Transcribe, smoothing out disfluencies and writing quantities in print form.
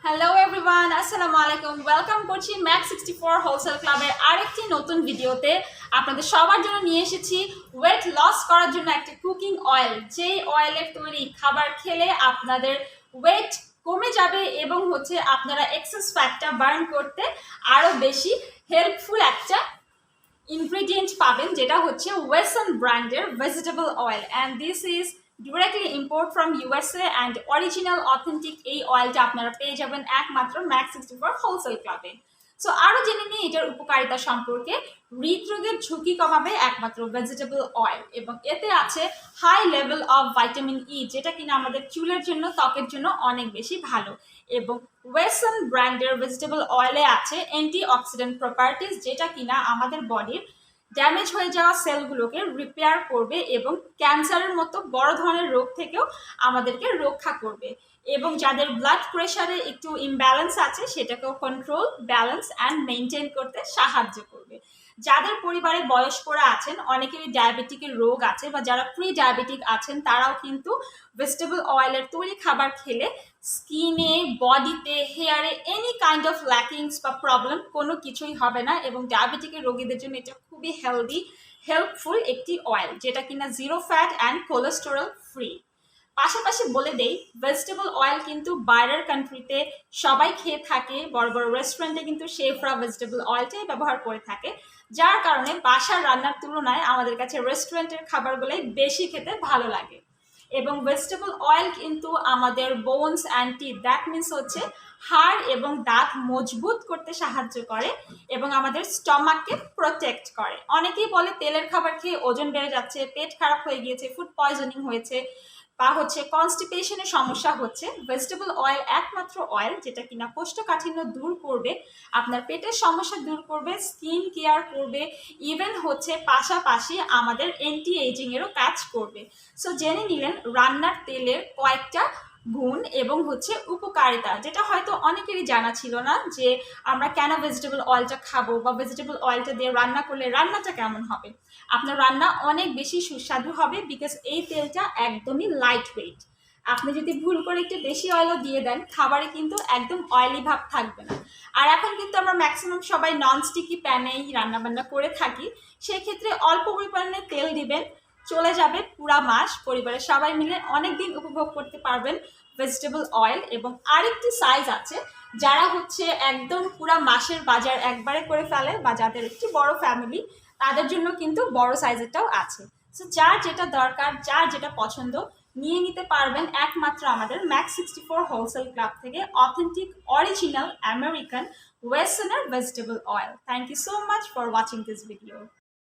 Hello everyone, আসসালামু আলাইকুম। Welcome করছি ম্যাক64 হোলসেল ক্লাবের আরেকটি নতুন ভিডিওতে। আপনাদের সবার জন্য নিয়ে এসেছি ওয়েট লস করার জন্য একটা কুকিং অয়েল, যেই অয়েলের তৈরি খাবার খেলে আপনাদের ওয়েট কমে যাবে এবং আপনারা এক্সেস ফ্যাটটা বার্ন করতে আরও বেশি হেল্পফুল একটা ইনগ্রেডিয়েন্ট পাবেন, যেটা হচ্ছে ওয়েসন ব্র্যান্ডের vegetable oil. And this is directly import from USA and original authentic এই অয়েলটা আপনারা পেয়ে যাবেন একমাত্র ম্যাক64 হোলসেল ক্লাবে। সো আরও জেনে নিই এটার উপকারিতা সম্পর্কে। হৃদরোগের ঝুঁকি কমাবে একমাত্র ভেজিটেবল অয়েল, এবং এতে আছে high level of vitamin E, যেটা কিনা আমাদের চুলের জন্য, ত্বকের জন্য অনেক বেশি ভালো। এবং ওয়েসন ব্র্যান্ডের ভেজিটেবল অয়েলে আছে অ্যান্টি অক্সিডেন্ট প্রপার্টিস, যেটা কিনা আমাদের বডির ড্যামেজ হয়ে যাওয়া সেলগুলোকে রিপেয়ার করবে এবং ক্যান্সারের মতো বড় ধরনের রোগ থেকেও আমাদেরকে রক্ষা করবে। এবং যাদের ব্লাড প্রেশারে একটু ইমব্যালেন্স আছে সেটাকেও কন্ট্রোল, ব্যালেন্স অ্যান্ড মেনটেন করতে সাহায্য করবে। যাদের পরিবারে বয়স্করা আছেন, অনেকেরই ডায়াবেটিকের রোগ আছে, বা যারা প্রি ডায়াবেটিক আছেন তারাও কিন্তু ভেজিটেবল অয়েলের তৈরি খাবার খেলে স্কিনে, বডিতে, হেয়ারে এনি কাইন্ড অফ ল্যাকিংস বা প্রবলেম কোনো কিছুই হবে না। এবং ডায়াবেটিকের রোগীদের জন্য এটা খুবই হেল্পফুল একটি অয়েল, যেটা কিনা zero fat and cholesterol free. পাশাপাশি বলে দেই, ভেজিটেবল অয়েল কিন্তু বাইরের কান্ট্রিতে সবাই খেয়ে থাকে, বড় বড় রেস্টুরেন্টে কিন্তু শেফরা ভেজিটেবল অয়েলটাই ব্যবহার করে থাকে, যার কারণে বাসার রান্নার তুলনায় আমাদের কাছে রেস্টুরেন্টের খাবারগুলোই বেশি খেতে ভালো লাগে। এবং ভেজিটেবল অয়েল কিন্তু আমাদের bones and teeth, that means হাড় এবং দাঁত মজবুত করতে সাহায্য করে এবং আমাদের স্টমাককে প্রোটেক্ট করে। অনেকেই বলে তেলের খাবার খেয়ে ওজন বেড়ে যাচ্ছে, পেট খারাপ হয়ে গিয়েছে, ফুড পয়জনিং হয়েছে, বা কনস্টিপেশনের সমস্যা হচ্ছে। ভেজিটেবল অয়েল একমাত্র অয়েল যেটা কিনা কোষ্ঠকাঠিন্য দূর করবে, আপনার পেটের সমস্যা দূর করবে, স্কিন কেয়ার করবে, ইভেন পাশাপাশি আমাদের অ্যান্টি এজিং এরও কাজ করবে। সো জেনে নিলেন রান্নার তেলের কয়েকটা গুণ এবং উপকারিতা, যেটা হয়তো অনেকেরই জানা ছিল না, যে আমরা কেন ভেজিটেবল অয়েলটা খাবো বা ভেজিটেবল অয়েলটা দিয়ে রান্না করলে রান্নাটা কেমন হবে। আপনার রান্না অনেক বেশি সুস্বাদু হবে, বিকজ এই তেলটা একদমই লাইট ওয়েট। আপনি যদি ভুল করে একটু বেশি অয়েলও দিয়ে দেন, খাবারে কিন্তু একদম অয়েলি ভাব থাকবে না। আর এখন কিন্তু আমরা ম্যাক্সিমাম সবাই ননস্টিকি প্যানেই রান্নাবান্না করে থাকি, সেক্ষেত্রে অল্প পরিমাণে তেল দিবেন, চলে যাবে পুরা মাস, পরিবারের সবাই মিলে অনেক দিন উপভোগ করতে পারবেন ভেজিটেবল অয়েল। এবং আরেকটি সাইজ আছে, যারা একদম পুরা মাসের বাজার একবারে করে ফেলে, বা যাদের একটি বড় ফ্যামিলি, তাদের জন্য কিন্তু বড় সাইজেরটাও আছে। সো যার যেটা দরকার, যার যেটা পছন্দ, নিয়ে নিতে পারবেন একমাত্র আমাদের ম্যাক64 হোলসেল ক্লাব থেকে অথেন্টিক অরিজিনাল আমেরিকান ওয়েসনের vegetable oil. Thank you so much for watching this video.